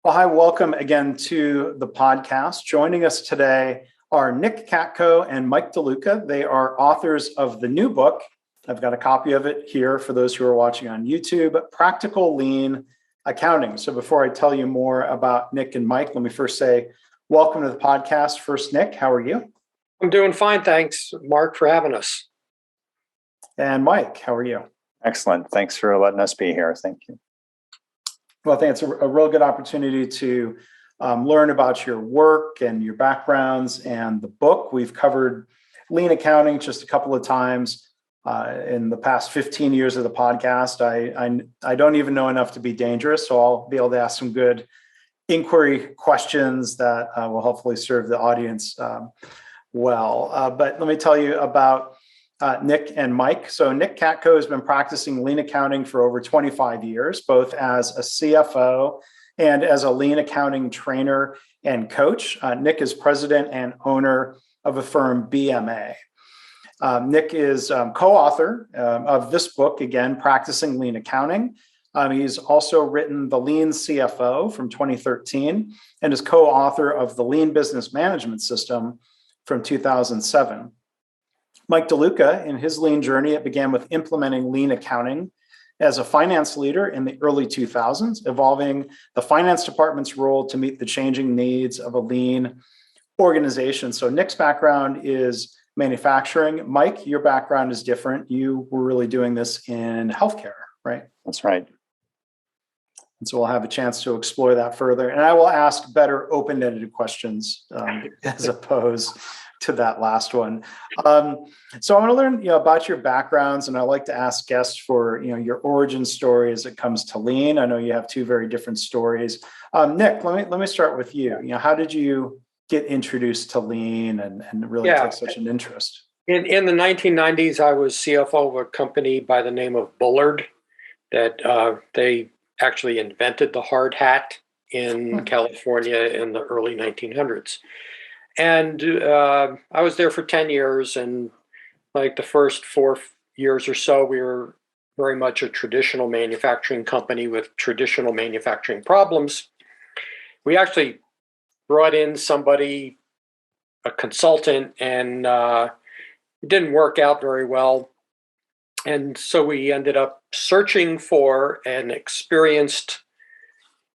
Well, hi, welcome again to the podcast. Joining us today are Nick Katko and Mike DeLuca. They are authors of the new book. I've got a copy of it here for those who are watching on YouTube, Practical Lean Accounting. So before I tell you more about Nick and Mike, let me first say welcome to the podcast. First, Nick, how are you? I'm doing fine, thanks, Mark, for having us. And Mike, how are you? Excellent. Thanks for letting us be here. Thank you. Well, I think it's a real good opportunity to learn about your work and your backgrounds and the book. We've covered lean accounting just a couple of times in the past 15 years of the podcast. I don't even know enough to be dangerous, so I'll be able to ask some good inquiry questions that will hopefully serve the audience well. But let me tell you about Nick and Mike. So Nick Katko has been practicing lean accounting for over 25 years, both as a CFO and as a lean accounting trainer and coach. Nick is president and owner of a firm, BMA. Nick is co-author of this book, again, Practicing Lean Accounting. He's also written The Lean CFO from 2013 and is co-author of The Lean Business Management System from 2007. Mike DeLuca, in his lean journey, it began with implementing lean accounting as a finance leader in the early 2000s, evolving the finance department's role to meet the changing needs of a lean organization. So Nick's background is manufacturing. Mike, your background is different. You were really doing this in healthcare, right? That's right. And so we'll have a chance to explore that further. And I will ask better open-ended questions as opposed to that last one. So I want to learn, about your backgrounds, and I like to ask guests for, your origin story as it comes to lean. I know you have two very different stories. Nick, let me start with you. How did you get introduced to lean and really take such an interest? In the 1990s, I was CFO of a company by the name of Bullard that they actually invented the hard hat in California in the early 1900s. And I was there for 10 years, and like the first 4 years or so, we were very much a traditional manufacturing company with traditional manufacturing problems. We actually brought in somebody, a consultant, and it didn't work out very well. And so we ended up searching for an experienced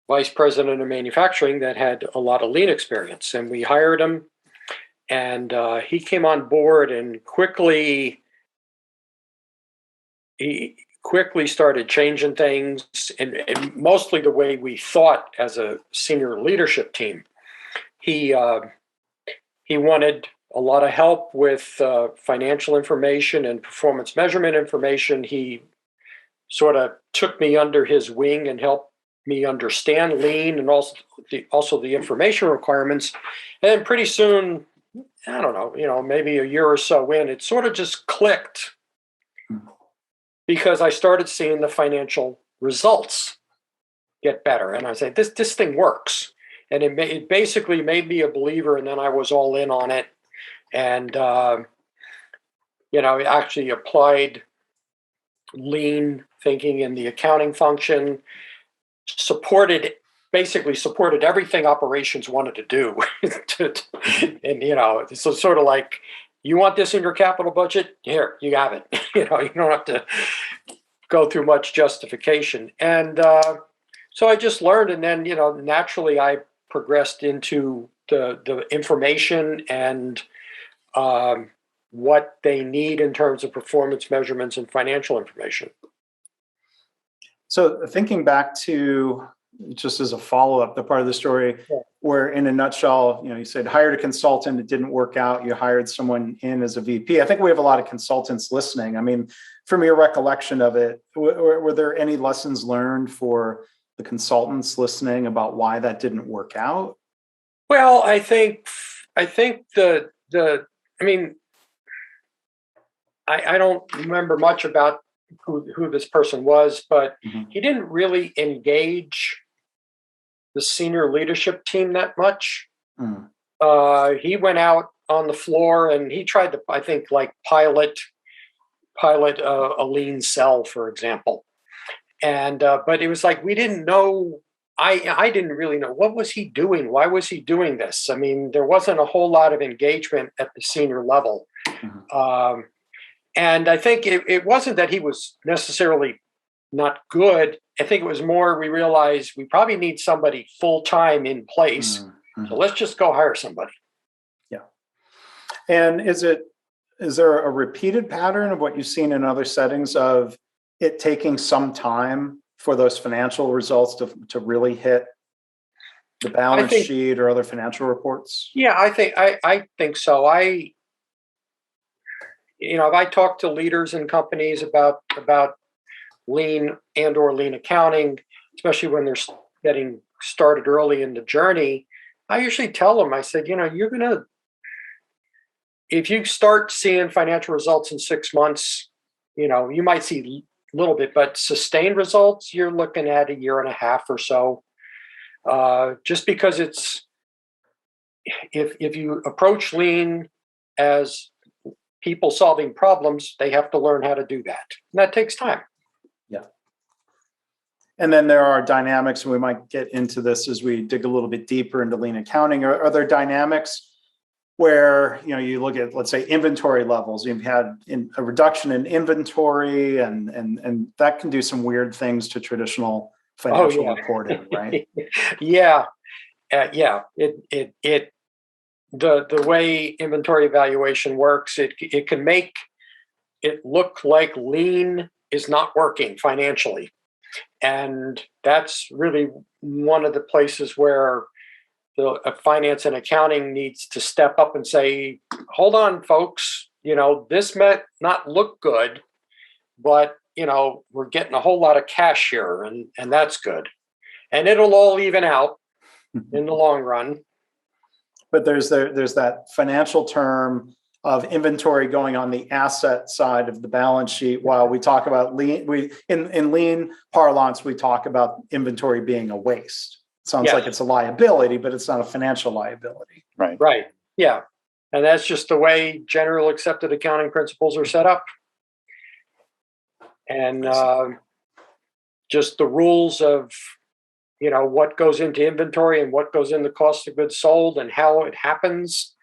vice president of manufacturing that had a lot of lean experience, and we hired him. And he came on board and he quickly started changing things, and mostly the way we thought as a senior leadership team. He wanted a lot of help with financial information and performance measurement information. He sort of took me under his wing and helped me understand lean and also the information requirements. And then pretty soon, I don't know, maybe a year or so in, it sort of just clicked because I started seeing the financial results get better. And I said, this thing works. And it basically made me a believer, and then I was all in on it. And, actually applied lean thinking in the accounting function, supported everything operations wanted to do. And, so sort of like, you want this in your capital budget? Here, you have it. You don't have to go through much justification. And so I just learned, and then, naturally I progressed into the information and what they need in terms of performance measurements and financial information. So thinking back to, just as a follow-up, the part of the story where, in a nutshell, you said hired a consultant, it didn't work out, you hired someone in as a VP. I think we have a lot of consultants listening. I mean, from your recollection of it, were there any lessons learned for the consultants listening about why that didn't work out? Well, I think I don't remember much about who this person was, but he didn't really engage the senior leadership team that much. He went out on the floor and he tried to, I think, like pilot a lean cell, for example. And but it was like we didn't know I didn't really know, what was he doing? Why was he doing this? I mean, there wasn't a whole lot of engagement at the senior level. And I think it wasn't that he was necessarily not good. I think it was more, we realized we probably need somebody full-time in place. So let's just go hire somebody. Yeah. And is there a repeated pattern of what you've seen in other settings of it taking some time for those financial results to really hit the balance sheet or other financial reports? Yeah, I think so. If I talk to leaders in companies about lean and or lean accounting, especially when they're getting started early in the journey, I usually tell them, I said, if you start seeing financial results in 6 months, you might see a little bit, but sustained results, you're looking at 1.5 years or so. Just because if you approach lean as people solving problems, they have to learn how to do that. And that takes time. Yeah. And then there are dynamics, and we might get into this as we dig a little bit deeper into lean accounting. Are there dynamics where you look at, let's say, inventory levels? You've had a reduction in inventory, and that can do some weird things to traditional financial reporting, right? Yeah. The way inventory evaluation works, it can make it look like lean is not working financially. And that's really one of the places where the finance and accounting needs to step up and say, hold on, folks, this might not look good, but we're getting a whole lot of cash here, and that's good. And it'll all even out in the long run. But there's that financial term of inventory going on the asset side of the balance sheet. While we talk about lean, in lean parlance, we talk about inventory being a waste. It sounds like it's a liability, but it's not a financial liability. Right. Yeah. And that's just the way general accepted accounting principles are set up. And just the rules of what goes into inventory and what goes in the cost of goods sold and how it happens.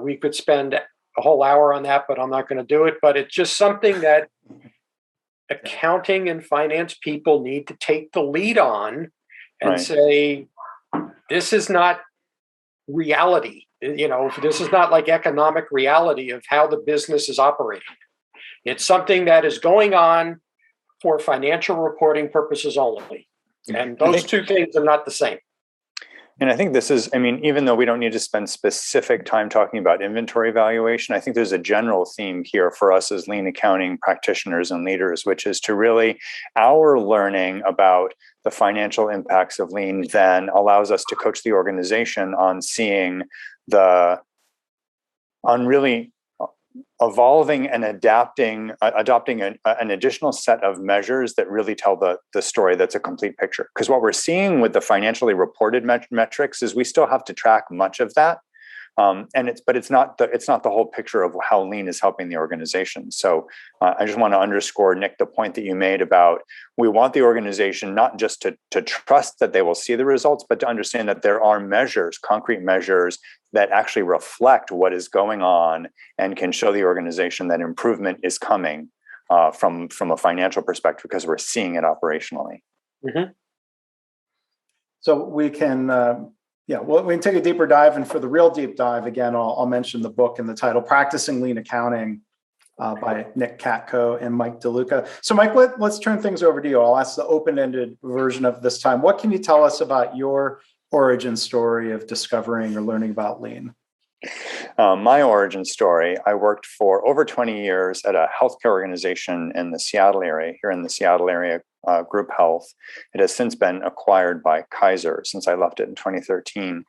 We could spend a whole hour on that, but I'm not going to do it. But it's just something that accounting and finance people need to take the lead on and say, this is not reality. This is not like economic reality of how the business is operating. It's something that is going on for financial reporting purposes only. And those two things are not the same. And I think this is, even though we don't need to spend specific time talking about inventory valuation, I think there's a general theme here for us as lean accounting practitioners and leaders, which is to really, our learning about the financial impacts of lean then allows us to coach the organization on seeing on really evolving and adopting an additional set of measures that really tell the story that's a complete picture. Because what we're seeing with the financially reported metrics is we still have to track much of that, but it's not the whole picture of how lean is helping the organization. So I just want to underscore, Nick, the point that you made about we want the organization not just to trust that they will see the results, but to understand that there are measures, concrete measures that actually reflect what is going on and can show the organization that improvement is coming from a financial perspective because we're seeing it operationally. Mm-hmm. So we can, we can take a deeper dive. And for the real deep dive, again, I'll mention the book and the title, Practicing Lean Accounting by Nick Katko and Mike DeLuca. So Mike, let's turn things over to you. I'll ask the open-ended version of this time. What can you tell us about your origin story of discovering or learning about lean? My origin story, I worked for over 20 years at a healthcare organization in the Seattle area, Group Health. It has since been acquired by Kaiser since I left it in 2013.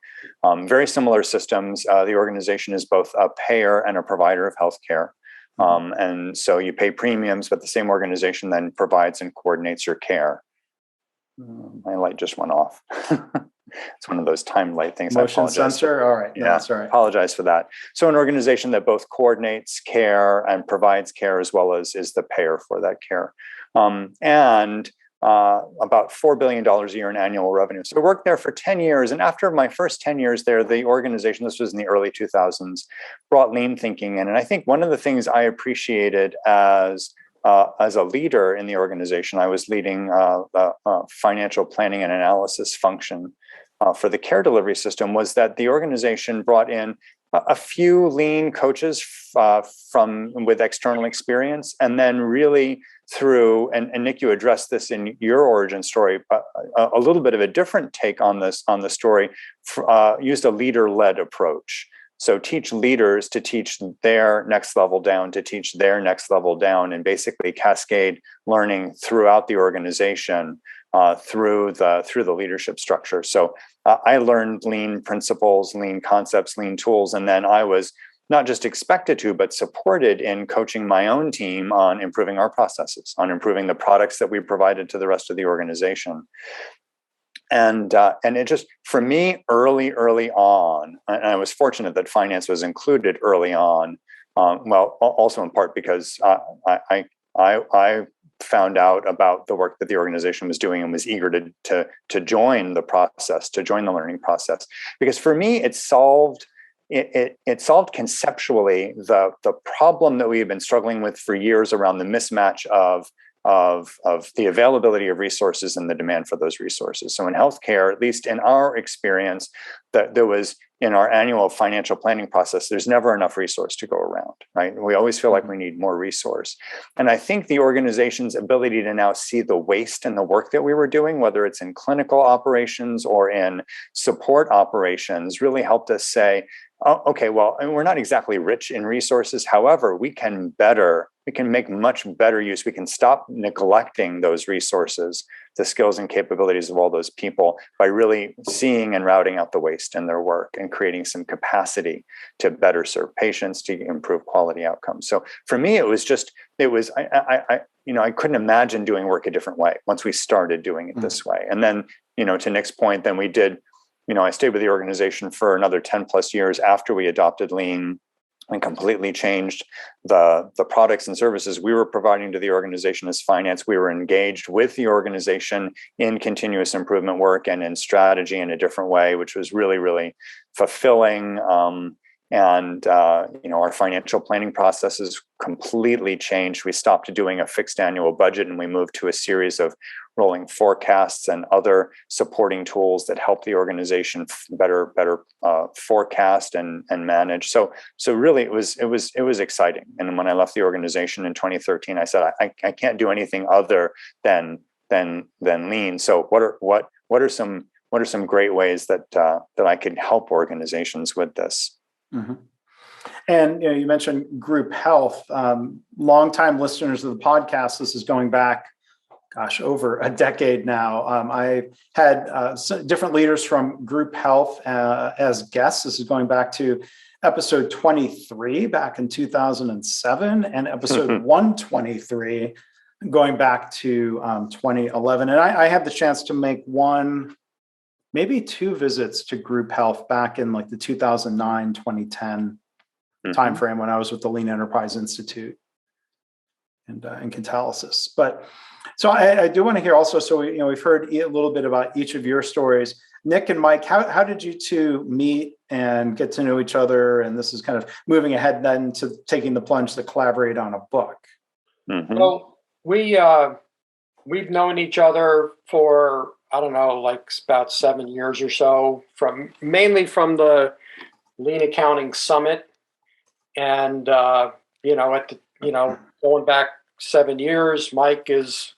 Very similar systems. The organization is both a payer and a provider of healthcare. And so you pay premiums, but the same organization then provides and coordinates your care. My light just went off. It's one of those time light things. Motion sensor. All right. No, yeah, sorry. Apologize for that. So an organization that both coordinates care and provides care as well as is the payer for that care. And about $4 billion a year in annual revenue. So I worked there for 10 years. And after my first 10 years there, the organization, this was in the early 2000s, brought lean thinking in. And I think one of the things I appreciated as a leader in the organization, I was leading the financial planning and analysis function for the care delivery system, was that the organization brought in a few lean coaches with external experience, and then really through, and Nick, you addressed this in your origin story, but a little bit of a different take on the story, used a leader-led approach. So teach leaders to teach their next level down, to teach their next level down, and basically cascade learning throughout the organization through the leadership structure. So I learned lean principles, lean concepts, lean tools, and then I was not just expected to, but supported in coaching my own team on improving our processes, on improving the products that we provided to the rest of the organization. And it just, for me, early on, and I was fortunate that finance was included early on. Well, also in part because I found out about the work that the organization was doing and was eager to join the process, to join the learning process. Because for me, it solved conceptually the problem that we had been struggling with for years around the mismatch of the availability of resources and the demand for those resources. So in healthcare, at least in our experience, that there was, in our annual financial planning process, there's never enough resource to go around, right? We always feel like we need more resource. And I think the organization's ability to now see the waste in the work that we were doing, whether it's in clinical operations or in support operations, really helped us say, oh, okay, well, and we're not exactly rich in resources. However, we can make much better use. We can stop neglecting those resources, the skills and capabilities of all those people, by really seeing and routing out the waste in their work and creating some capacity to better serve patients, to improve quality outcomes. So for me, I couldn't imagine doing work a different way once we started doing it this way. And then, to Nick's point, then we did, I stayed with the organization for another 10 plus years after we adopted Lean, and completely changed the products and services we were providing to the organization as finance. We were engaged with the organization in continuous improvement work and in strategy in a different way, which was really, really fulfilling. Our financial planning processes completely changed. We stopped doing a fixed annual budget and we moved to a series of rolling forecasts and other supporting tools that help the organization better forecast and manage. So really, it was exciting. And when I left the organization in 2013, I said I can't do anything other than Lean. So what are some great ways that I can help organizations with this? Mm-hmm. And you mentioned group health. Longtime listeners of the podcast, this is going back, over a decade now. I had different leaders from group health as guests. This is going back to episode 23 back in 2007 and episode 123 going back to 2011. And I had the chance to make maybe two visits to group health back in like the 2009, 2010 timeframe when I was with the Lean Enterprise Institute and Catalysis. But so I do want to hear also, so we've heard a little bit about each of your stories. Nick and Mike, how did you two meet and get to know each other? And this is kind of moving ahead then to taking the plunge to collaborate on a book. Mm-hmm. Well, we've known each other for, I don't know, like about 7 years or so, mainly from the Lean Accounting Summit. And, going back 7 years, Mike's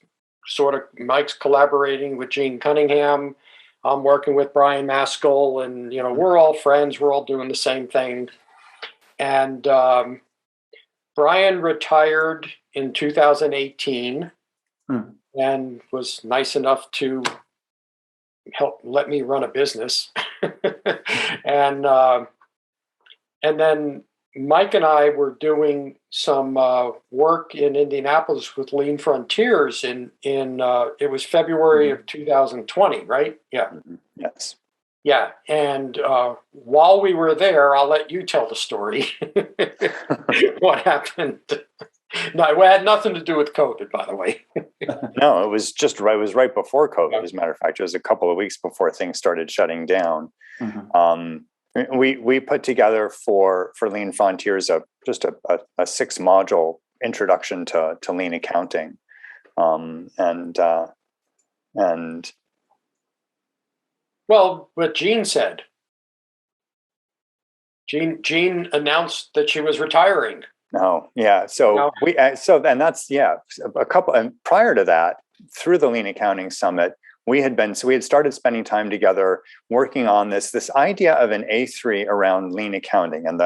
collaborating with Gene Cunningham. I'm working with Brian Maskell, and, we're all friends. We're all doing the same thing. And Brian retired in 2018 and was nice enough to let me run a business. And then Mike and I were doing some work in Indianapolis with Lean Frontiers in it was February of 2020, right? Yeah. Yes. Yeah. And while we were there, I'll let you tell the story. What happened? No, it had nothing to do with COVID, by the way. No, it was just right. It was right before COVID. As a matter of fact, it was a couple of weeks before things started shutting down. We put together for Lean Frontiers just a 6-module introduction to lean accounting, and Well, what Jean said. Jean announced that she was retiring. no, yeah. So and that's a couple. And prior to that, through the Lean Accounting Summit, we had started spending time together working on this idea of an A3 around lean accounting, and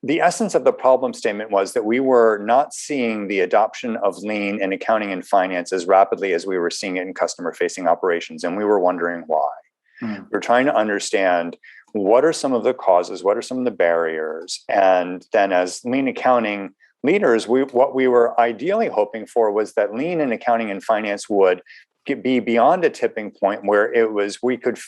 the essence of the problem statement was that we were not seeing the adoption of lean in accounting and finance as rapidly as we were seeing it in customer-facing operations, and we were wondering why. We're trying to understand what are some of the causes, what are some of the barriers, and then as lean accounting leaders, what we were ideally hoping for was that lean in accounting and finance would be beyond a tipping point where we could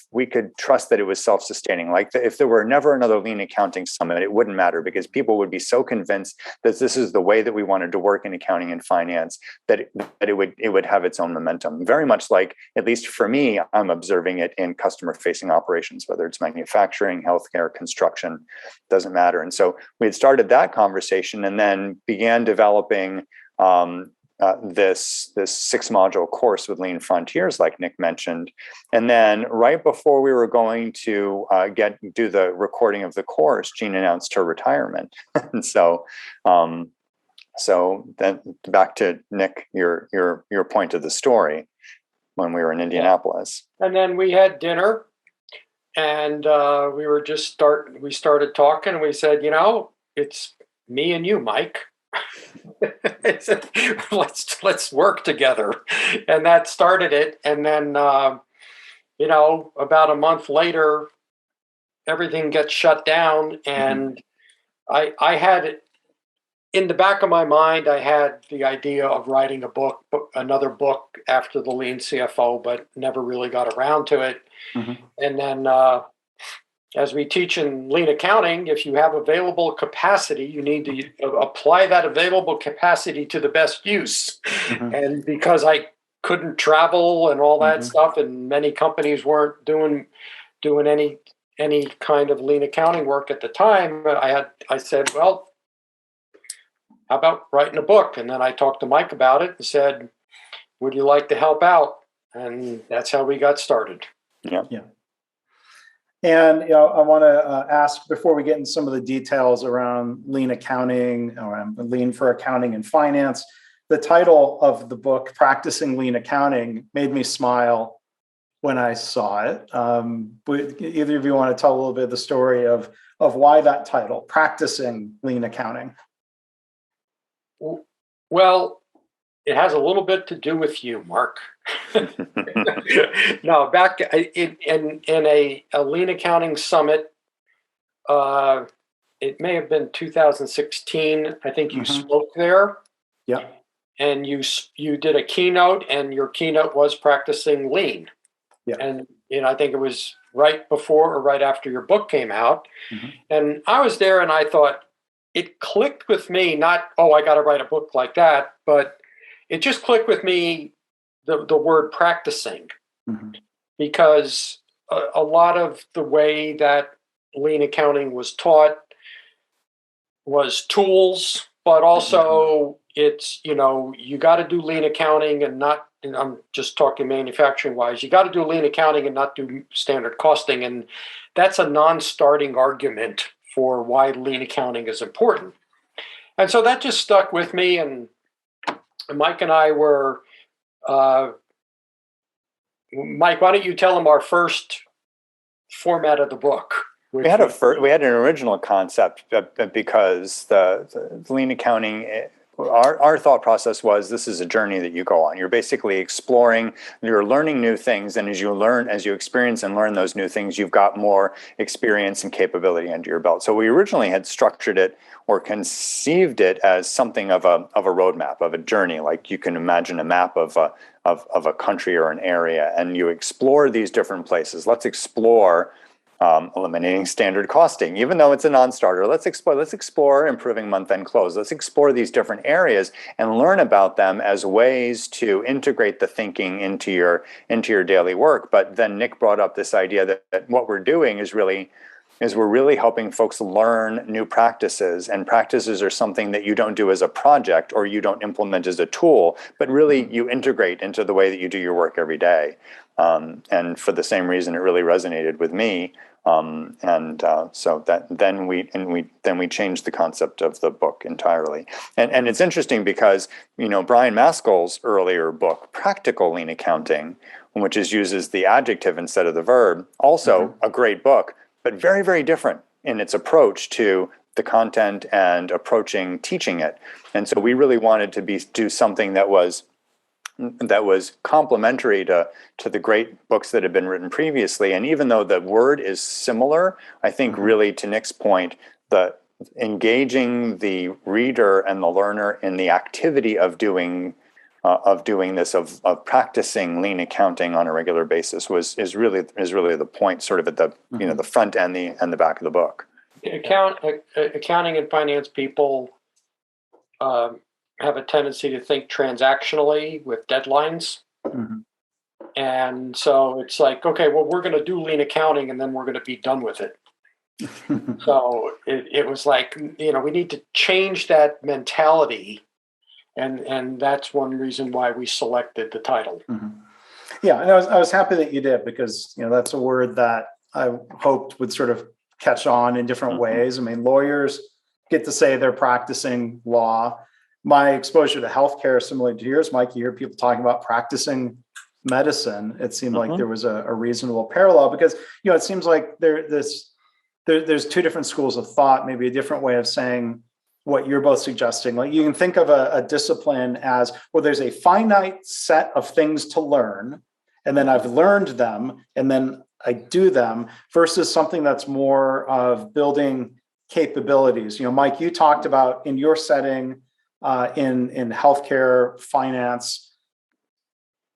trust that it was self-sustaining. Like if there were never another lean accounting summit, it wouldn't matter, because people would be so convinced that this is the way that we wanted to work in accounting and finance that it would have its own momentum. Very much like, at least for me, I'm observing it in customer-facing operations, whether it's manufacturing, healthcare, construction, doesn't matter. And so we had started that conversation and then began developing this 6-module course with Lean Frontiers, like Nick mentioned. And then right before we were going to do the recording of the course, Jean announced her retirement. And so then back to Nick, your point of the story, when we were in Indianapolis. And then we had dinner, and we started talking, and we said, it's me and you, Mike. let's work together, and that started it. And then about a month later, everything gets shut down, and I had in the back of my mind, I had the idea of writing another book after the Lean CFO, but never really got around to it. And then as we teach in lean accounting, if you have available capacity, you need to apply that available capacity to the best use. And because I couldn't travel and all that stuff, and many companies weren't doing any kind of lean accounting work at the time, I said, well, how about writing a book? And then I talked to Mike about it and said, would you like to help out? And that's how we got started. Yeah. And I want to ask, before we get into some of the details around lean accounting, or lean for accounting and finance, the title of the book, Practicing Lean Accounting, made me smile when I saw it. Either of you want to tell a little bit of the story of why that title, Practicing Lean Accounting? Well, it has a little bit to do with you, Mark. No, back in a Lean Accounting Summit, it may have been 2016. I think you spoke there. Yeah. And you did a keynote, and your keynote was practicing lean. Yeah. And I think it was right before or right after your book came out. And I was there, and I thought, it clicked with me, not, I got to write a book like that, but it just clicked with me, the word practicing, because a lot of the way that lean accounting was taught was tools, but also it's, you got to do lean accounting and not, and I'm just talking manufacturing wise, you got to do lean accounting and not do standard costing. And that's a non-starting argument for why lean accounting is important. And so that just stuck with me. And Mike and I were, Mike, why don't you tell them our first format of the book? We had an original concept because the lean accounting, our thought process was, this is a journey that you go on. You're basically exploring, you're learning new things, and as you experience and learn those new things, you've got more experience and capability under your belt. So we originally had structured it or conceived it as something of a roadmap, of a journey, like you can imagine a map of a country or an area, and you explore these different places. Let's explore eliminating standard costing, even though it's a non-starter. Let's explore improving month-end close. Let's explore these different areas and learn about them as ways to integrate the thinking into your daily work. But then Nick brought up this idea that what we're doing is we're really helping folks learn new practices, and practices are something that you don't do as a project or you don't implement as a tool, but really you integrate into the way that you do your work every day. And for the same reason, it really resonated with me. So that then we changed the concept of the book entirely. And it's interesting because, Brian Maskell's earlier book, Practical Lean Accounting, which uses the adjective instead of the verb, also a great book, but very, very different in its approach to the content and approaching teaching it. And so we really wanted to do something that was complementary to the great books that had been written previously. And even though the word is similar, I think really, to Nick's point, the engaging the reader and the learner in the activity of doing this, of practicing lean accounting on a regular basis is really the point, sort of at the the front and the back of the book. Accounting and finance people have a tendency to think transactionally with deadlines. And so it's like, okay, well, we're going to do lean accounting and then we're going to be done with it. So it was like, we need to change that mentality. And that's one reason why we selected the title. Yeah, and I was happy that you did, because that's a word that I hoped would sort of catch on in different ways. I mean, lawyers get to say they're practicing law. My exposure to healthcare is similar to yours, Mike. You hear people talking about practicing medicine. It seemed like there was a reasonable parallel, because it seems like there's two different schools of thought, maybe a different way of saying what you're both suggesting. Like, you can think of a discipline as, well, there's a finite set of things to learn, and then I've learned them, and then I do them, versus something that's more of building capabilities. Mike, you talked about in your setting, in healthcare, finance,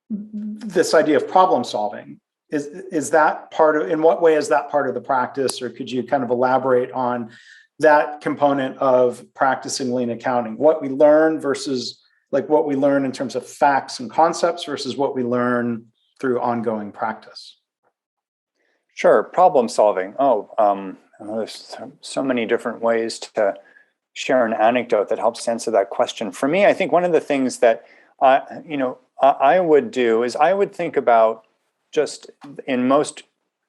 this idea of problem solving. Is that in what way is that part of the practice, or could you kind of elaborate on that component of practicing lean accounting, what we learn versus what we learn in terms of facts and concepts versus what we learn through ongoing practice? Sure. Problem solving. There's so many different ways to share an anecdote that helps answer that question. For me, I think one of the things that I would do is I would think about, just in most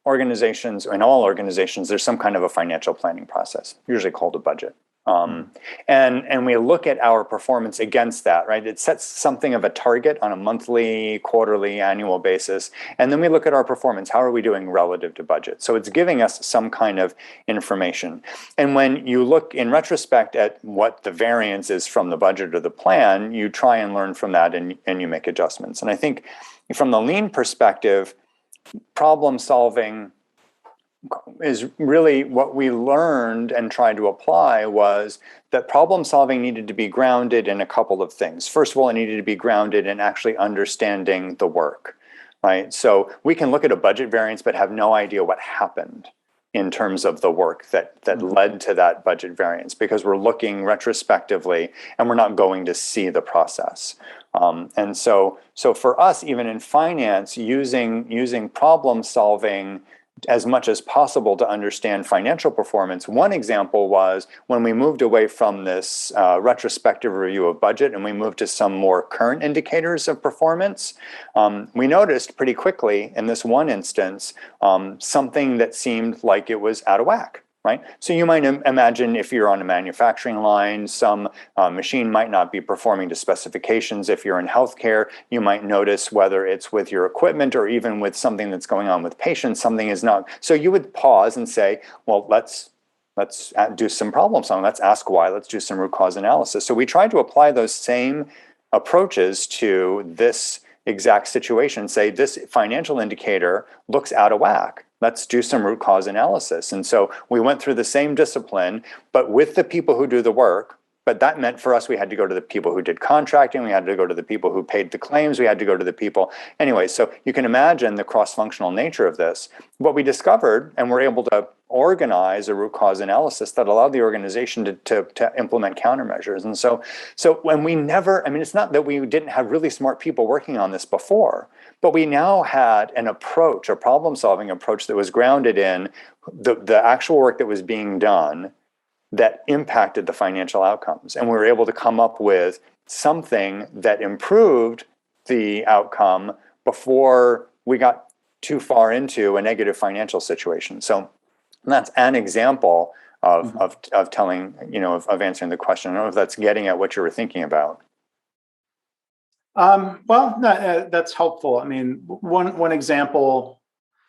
organizations, or in all organizations, there's some kind of a financial planning process, usually called a budget. And we look at our performance against that, right? It sets something of a target on a monthly, quarterly, annual basis. And then we look at our performance. How are we doing relative to budget? So it's giving us some kind of information. And when you look in retrospect at what the variance is from the budget or the plan, you try and learn from that, and you make adjustments. And I think from the lean perspective, problem solving is really what we learned and tried to apply, was that problem solving needed to be grounded in a couple of things. First of all, it needed to be grounded in actually understanding the work, right? So we can look at a budget variance but have no idea what happened in terms of the work that led to that budget variance, because we're looking retrospectively and we're not going to see the process. And so for us, even in finance, using problem solving as much as possible to understand financial performance. One example was when we moved away from this retrospective review of budget and we moved to some more current indicators of performance. We noticed pretty quickly in this one instance something that seemed like it was out of whack. Right? So you might imagine, if you're on a manufacturing line, some machine might not be performing to specifications. If you're in healthcare, you might notice, whether it's with your equipment or even with something that's going on with patients, something is not. So you would pause and say, well, let's do some problem solving. Let's ask why. Let's do some root cause analysis. So we tried to apply those same approaches to this exact situation. Say, this financial indicator looks out of whack. Let's do some root cause analysis. And so we went through the same discipline, but with the people who do the work, But that meant for us, we had to go to the people who did contracting. We had to go to the people who paid the claims. We had to go to the people. Anyway, so you can imagine the cross-functional nature of this. What we discovered, and we're able to organize a root cause analysis that allowed the organization to implement countermeasures. And so when we never, I mean, it's not that we didn't have really smart people working on this before, but we now had an approach, a problem-solving approach that was grounded in the actual work that was being done that impacted the financial outcomes. And we were able to come up with something that improved the outcome before we got too far into a negative financial situation. So that's an example of telling, of answering the question. I don't know if that's getting at what you were thinking about. Well, no, that's helpful. I mean, one example,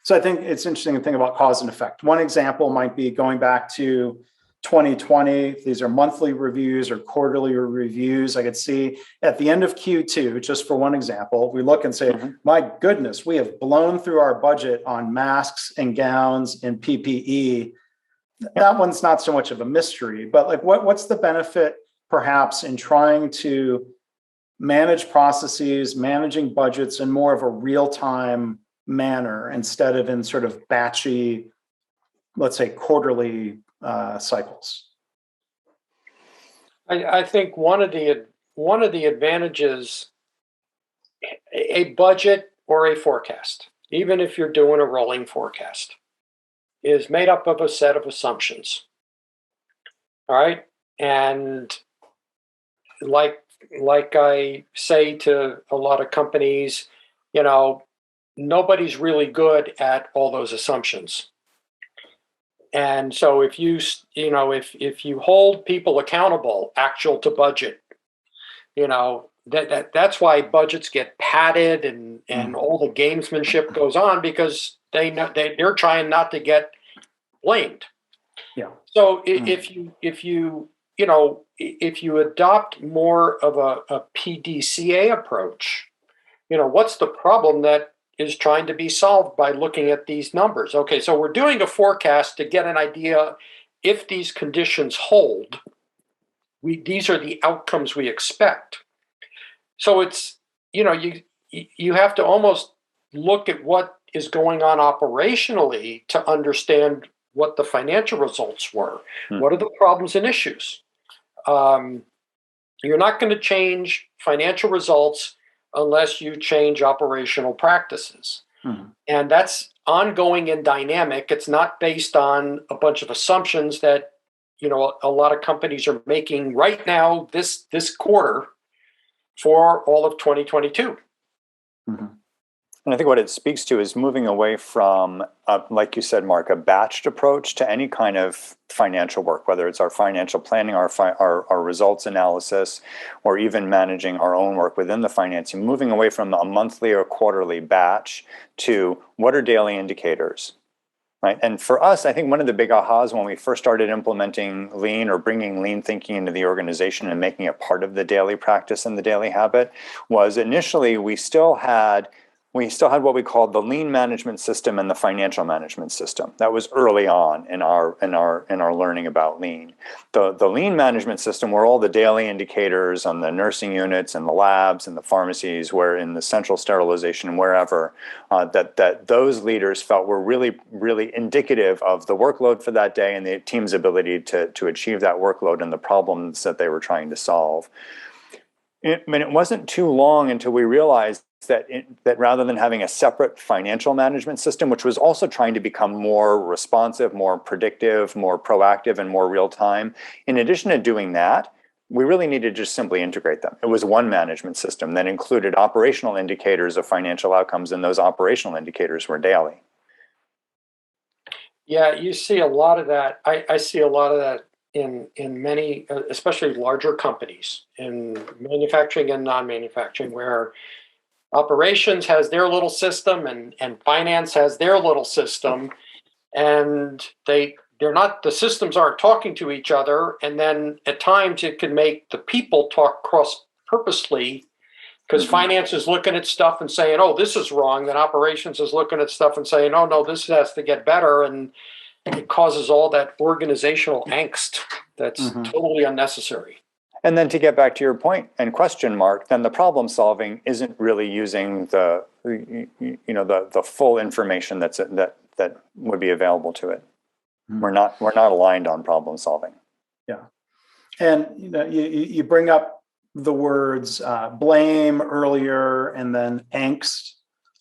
so I think it's interesting to think about cause and effect. One example might be going back to 2020. These are monthly reviews or quarterly reviews. I could see at the end of Q2, just for one example, we look and say, my goodness, we have blown through our budget on masks and gowns and PPE. That one's not so much of a mystery, but like what's the benefit perhaps in trying to manage processes, managing budgets in more of a real-time manner instead of in sort of batchy, let's say quarterly cycles? I think one of the advantages, a budget or a forecast, even if you're doing a rolling forecast, is made up of a set of assumptions. All right, and like I say to a lot of companies, nobody's really good at all those assumptions. And so if you hold people accountable, actual to budget, that's why budgets get padded and all the gamesmanship goes on, because they're trying not to get blamed. Yeah. So if you adopt more of a PDCA approach, what's the problem that is trying to be solved by looking at these numbers? Okay, so we're doing a forecast to get an idea if these conditions hold. These are the outcomes we expect. So it's you have to almost look at what is going on operationally to understand what the financial results were. What are the problems and issues? You're not going to change financial results unless you change operational practices. And that's ongoing and dynamic. It's not based on a bunch of assumptions that a lot of companies are making right now, this quarter, for all of 2022. And I think what it speaks to is moving away from, like you said, Mark, a batched approach to any kind of financial work, whether it's our financial planning, our results analysis, or even managing our own work within the financing, moving away from a monthly or quarterly batch to what are daily indicators, right? And for us, I think one of the big ahas when we first started implementing Lean or bringing Lean thinking into the organization and making it part of the daily practice and the daily habit was initially we still had what we called the Lean management system and the financial management system. That was early on in our learning about Lean. The Lean management system were all the daily indicators on the nursing units and the labs and the pharmacies, where in the central sterilization and wherever, that those leaders felt were really, really indicative of the workload for that day and the team's ability to achieve that workload and the problems that they were trying to solve. It wasn't too long until we realized that rather than having a separate financial management system, which was also trying to become more responsive, more predictive, more proactive, and more real time, in addition to doing that, we really needed to just simply integrate them. It was one management system that included operational indicators of financial outcomes, and those operational indicators were daily. Yeah, you see a lot of that. I see a lot of that in many, especially larger companies in manufacturing and non-manufacturing, where operations has their little system and finance has their little system, and they're not, the systems aren't talking to each other. And then at times it can make the people talk cross purposely, because finance is looking at stuff and saying, oh, this is wrong. Then operations is looking at stuff and saying, oh, no, this has to get better. And it causes all that organizational angst that's totally unnecessary. And then to get back to your point and question mark, then the problem solving isn't really using the full information that would be available to it. We're not aligned on problem solving. Yeah, and you bring up the words blame earlier and then angst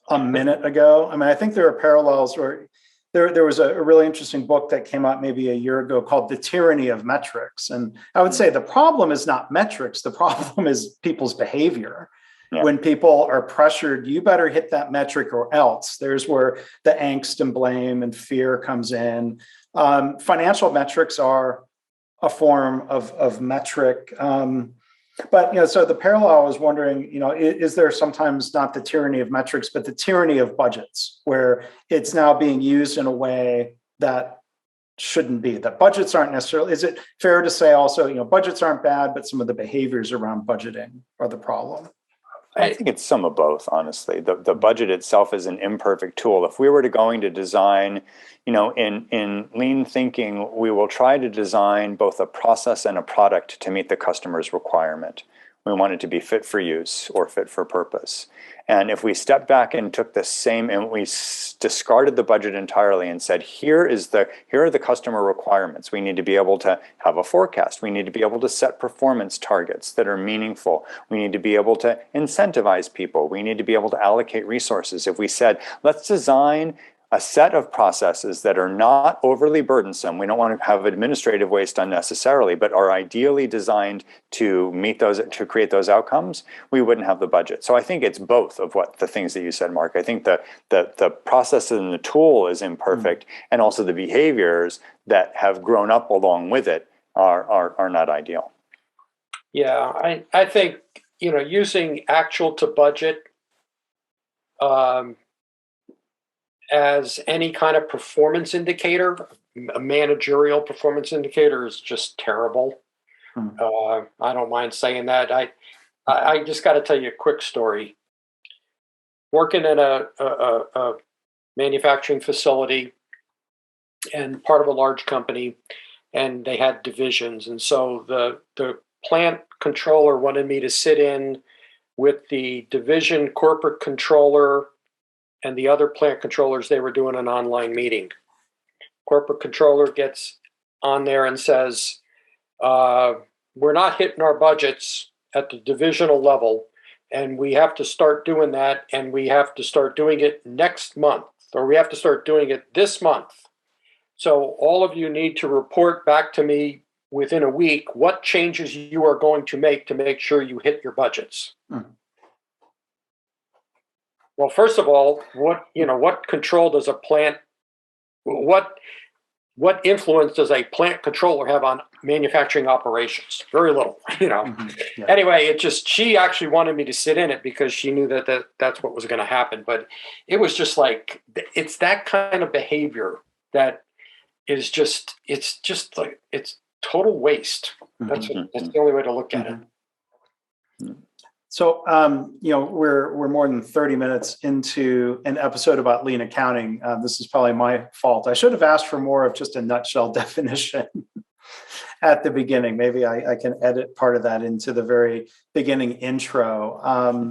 a minute ago. I mean, I think there are parallels where there was a really interesting book that came out maybe a year ago called The Tyranny of Metrics. And I would say the problem is not metrics. The problem is people's behavior. Yeah. When people are pressured, you better hit that metric or else. There's where the angst and blame and fear comes in. Financial metrics are a form of metric. But, so the parallel, I was wondering, is there sometimes not the tyranny of metrics, but the tyranny of budgets, where it's now being used in a way that shouldn't be, that budgets aren't necessarily, is it fair to say also, budgets aren't bad, but some of the behaviors around budgeting are the problem? I think it's some of both, honestly. The budget itself is an imperfect tool. If we were going to design, in lean thinking, we will try to design both a process and a product to meet the customer's requirement. We want it to be fit for use or fit for purpose. And if we stepped back and took the same and we discarded the budget entirely and said, here are the customer requirements. We need to be able to have a forecast. We need to be able to set performance targets that are meaningful. We need to be able to incentivize people. We need to be able to allocate resources. If we said, let's design a set of processes that are not overly burdensome. We don't want to have administrative waste unnecessarily, but are ideally designed to to create those outcomes, we wouldn't have the budget. So I think it's both of the things that you said, Mark. I think the process and the tool is imperfect, and also the behaviors that have grown up along with it are not ideal. Yeah, I think, using actual to budget, as any kind of performance indicator, a managerial performance indicator is just terrible. I don't mind saying that. I just got to tell you a quick story. Working at a manufacturing facility and part of a large company, and they had divisions. And so the plant controller wanted me to sit in with the division corporate controller and the other plant controllers. They were doing an online meeting. Corporate controller gets on there and says, we're not hitting our budgets at the divisional level, and we have to start doing that, and we have to start doing it next month, or we have to start doing it this month. So all of you need to report back to me within a week what changes you are going to make sure you hit your budgets. Well, first of all, what control does a plant, what influence does a plant controller have on manufacturing operations? Very little, Yeah. Anyway, she actually wanted me to sit in it because she knew that's what was going to happen. But it was just like, it's that kind of behavior that is it's total waste. That's the only way to look at it. So, we're more than 30 minutes into an episode about lean accounting. This is probably my fault. I should have asked for more of just a nutshell definition at the beginning. Maybe I can edit part of that into the very beginning intro.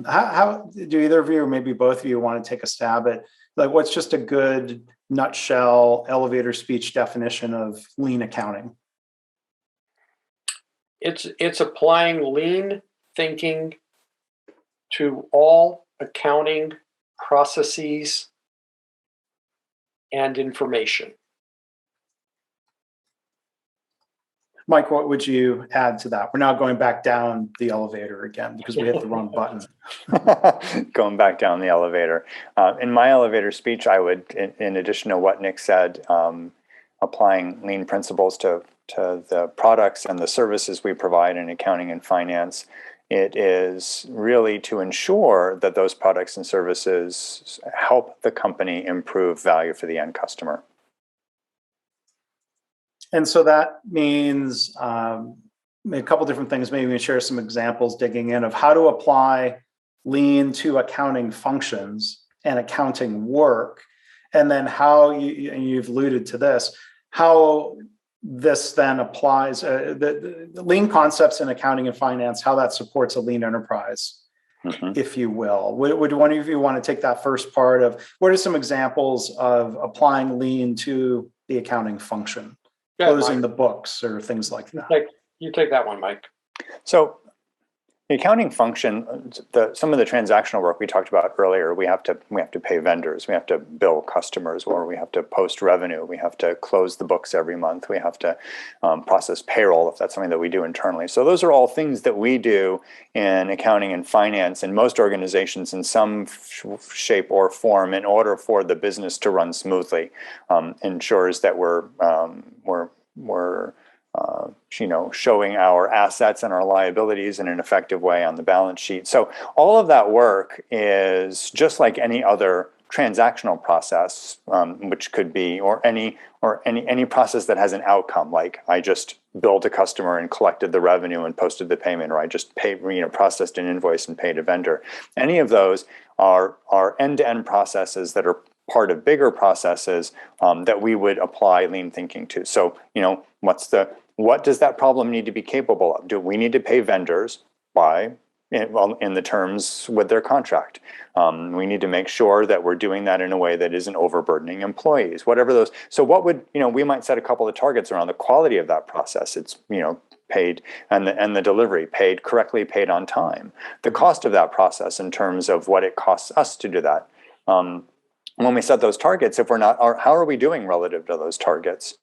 How do either of you, or maybe both of you, want to take a stab at what's just a good nutshell elevator speech definition of lean accounting? It's applying lean thinking to all accounting processes and information. Mike, what would you add to that? We're now going back down the elevator again because we hit the wrong button. Going back down the elevator. In my elevator speech, I would, in addition to what Nick said, applying lean principles to the products and the services we provide in accounting and finance. It is really to ensure that those products and services help the company improve value for the end customer. And so that means a couple different things. Maybe we can share some examples digging in of how to apply lean to accounting functions and accounting work. And then how, and you've alluded to this, how this then applies, the lean concepts in accounting and finance, how that supports a lean enterprise, if you will. Would one of you want to take that first part of what are some examples of applying lean to the accounting function, closing the books or things like that? You take that one, Mike. So the accounting function, some of the transactional work we talked about earlier, we have to pay vendors, we have to bill customers, or we have to post revenue, we have to close the books every month, we have to process payroll if that's something that we do internally. So those are all things that we do in accounting and finance in most organizations in some shape or form in order for the business to run smoothly. Ensures that we're showing our assets and our liabilities in an effective way on the balance sheet. So all of that work is just like any other transactional process, which could be any process that has an outcome, like I just billed a customer and collected the revenue and posted the payment, or I just processed an invoice and paid a vendor. Any of those are end-to-end processes that are part of bigger processes that we would apply lean thinking to. So, what does that problem need to be capable of? Do we need to pay vendors in the terms with their contract? We need to make sure that we're doing that in a way that isn't overburdening employees, whatever those. So what would, we might set a couple of targets around the quality of that process. It's, paid and the delivery paid correctly, paid on time. The cost of that process in terms of what it costs us to do that. When we set those targets, if we're not, how are we doing relative to those targets?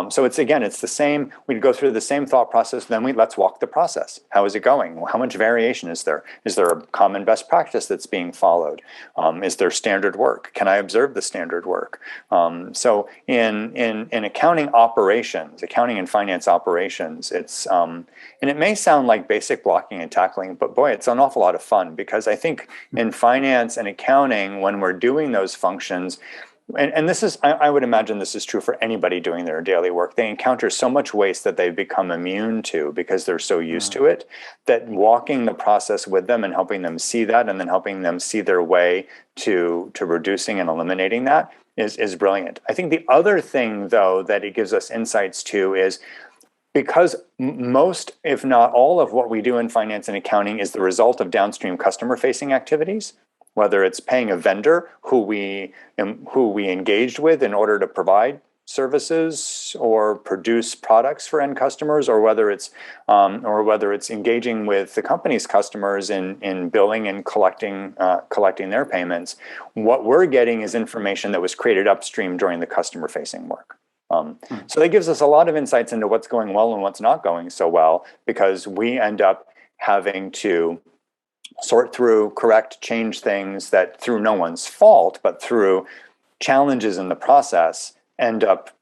So it's the same. We'd go through the same thought process. Then let's walk the process. How is it going? How much variation is there? Is there a common best practice that's being followed? Is there standard work? Can I observe the standard work? So in accounting operations, accounting and finance operations, it's and it may sound like basic blocking and tackling, but boy, it's an awful lot of fun, because I think in finance and accounting, when we're doing those functions, and this is, I would imagine this is true for anybody doing their daily work, they encounter so much waste that they've become immune to because they're so used to it, that walking the process with them and helping them see that, and then helping them see their way to reducing and eliminating that is brilliant. I think the other thing, though, that it gives us insights to is, because most, if not all, of what we do in finance and accounting is the result of downstream customer-facing activities, whether it's paying a vendor who we engaged with in order to provide services or produce products for end customers, or whether it's engaging with the company's customers in billing and collecting their payments. What we're getting is information that was created upstream during the customer-facing work. So that gives us a lot of insights into what's going well and what's not going so well, because we end up having to sort through, correct, change things that, through no one's fault, but through challenges in the process, end up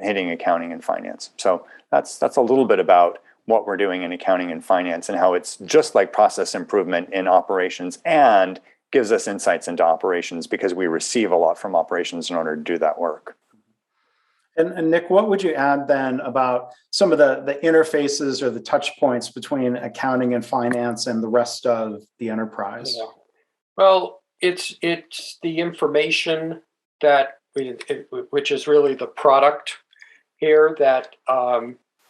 hitting accounting and finance. So that's a little bit about what we're doing in accounting and finance, and how it's just like process improvement in operations, and gives us insights into operations, because we receive a lot from operations in order to do that work. And Nick, what would you add then about some of the interfaces or the touch points between accounting and finance and the rest of the enterprise? Yeah. Well, it's the information that which is really the product here that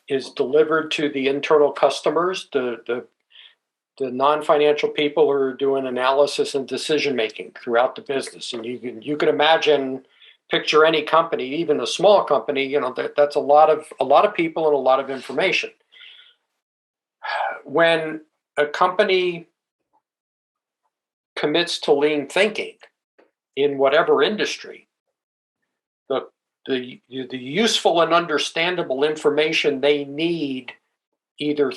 is delivered to the internal customers, the non-financial people who are doing analysis and decision making throughout the business. And you can imagine. Picture any company, even a small company, that's a lot of people and a lot of information. When a company commits to lean thinking in whatever industry, the useful and understandable information they need, either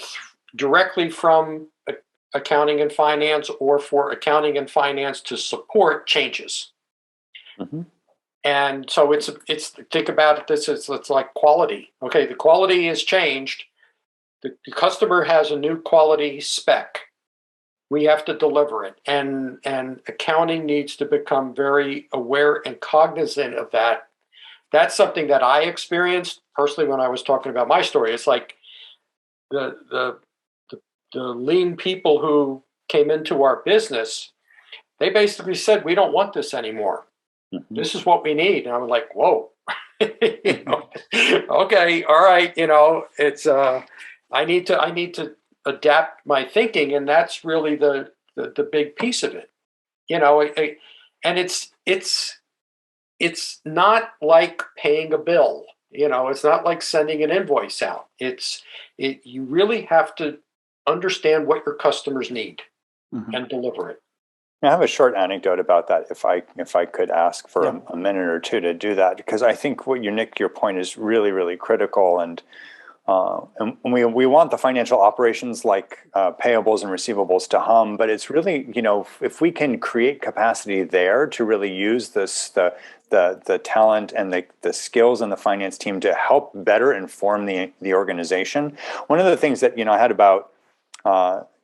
directly from accounting and finance, or for accounting and finance to support, changes. Mm-hmm. And so it's think about it, it's like quality. Okay, the quality has changed. The customer has a new quality spec. We have to deliver it. And accounting needs to become very aware and cognizant of that. That's something that I experienced personally when I was talking about my story. It's like the lean people who came into our business, they basically said, we don't want this anymore. Mm-hmm. This is what we need. And I was like, whoa, Okay, all right, it's I need to adapt my thinking, and that's really the big piece of it. And it's not like paying a bill. It's not like sending an invoice out. You really have to understand what your customers need and deliver it. I have a short anecdote about that, if I could ask for a minute or two to do that, because I think your point is really, really critical, and we want the financial operations like payables and receivables to hum, but it's really, if we can create capacity there to really use the talent and the skills in the finance team to help better inform the organization. One of the things that I had about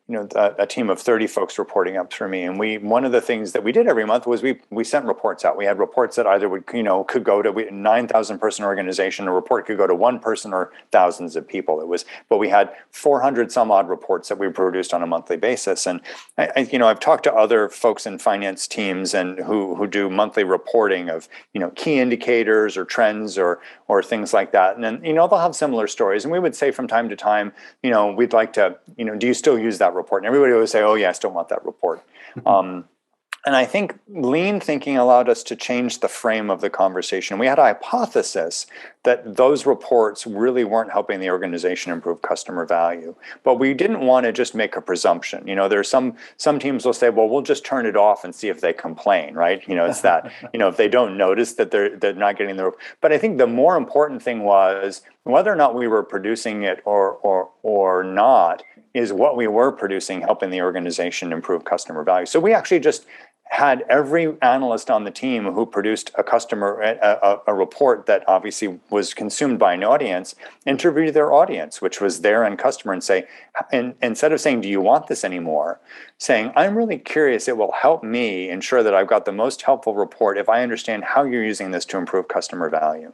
a team of 30 folks reporting up through me. And one of the things that we did every month was we sent reports out. We had reports that either could go to 9,000 person organization, a report could go to one person or thousands of people. But we had 400 some odd reports that we produced on a monthly basis. And I've talked to other folks in finance teams and who do monthly reporting of, key indicators or trends or things like that. And then, they'll have similar stories. And we would say from time to time, we'd like to, do you still use that report? And everybody would say, oh yeah, I still want that report. And I think lean thinking allowed us to change the frame of the conversation. We had a hypothesis that those reports really weren't helping the organization improve customer value. But we didn't want to just make a presumption. There's some teams will say, well, we'll just turn it off and see if they complain, right? It's that, if they don't notice that they're not getting the. But I think the more important thing was whether or not we were producing it or not, is what we were producing helping the organization improve customer value. So we actually just had every analyst on the team who produced a report that obviously was consumed by an audience, interview their audience, which was their end customer, and say, and instead of saying, do you want this anymore, saying, I'm really curious, it will help me ensure that I've got the most helpful report if I understand how you're using this to improve customer value.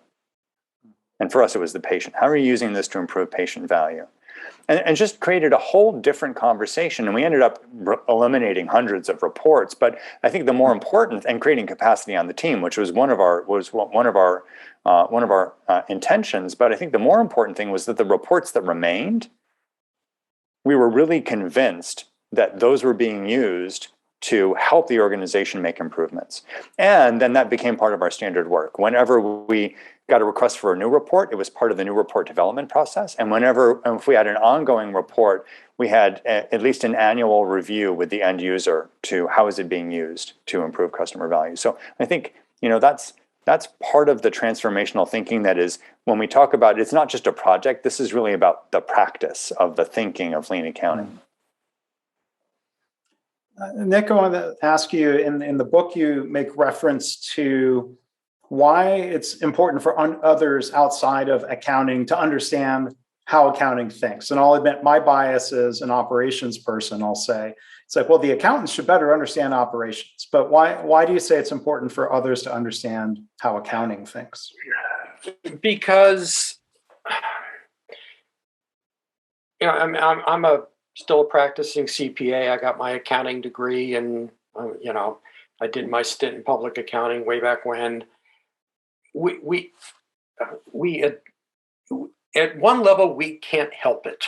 And for us, it was the patient. How are you using this to improve patient value? And just created a whole different conversation. And we ended up eliminating hundreds of reports. But I think the more important, and creating capacity on the team, which was one of our intentions. But I think the more important thing was that the reports that remained, we were really convinced that those were being used to help the organization make improvements. And then that became part of our standard work. Whenever we got a request for a new report, it was part of the new report development process. And if we had an ongoing report, we had at least an annual review with the end user to how is it being used to improve customer value. So I think, that's part of the transformational thinking. That is, when we talk about it, it's not just a project. This is really about the practice of the thinking of lean accounting. Nick, I want to ask you, in the book, you make reference to why it's important for others outside of accounting to understand how accounting thinks. And I'll admit my bias as an operations person. I'll say, it's like, well, the accountants should better understand operations. But why do you say it's important for others to understand how accounting thinks? Because I'm still a practicing CPA. I got my accounting degree, and I did my stint in public accounting way back when. We at one level, we can't help it.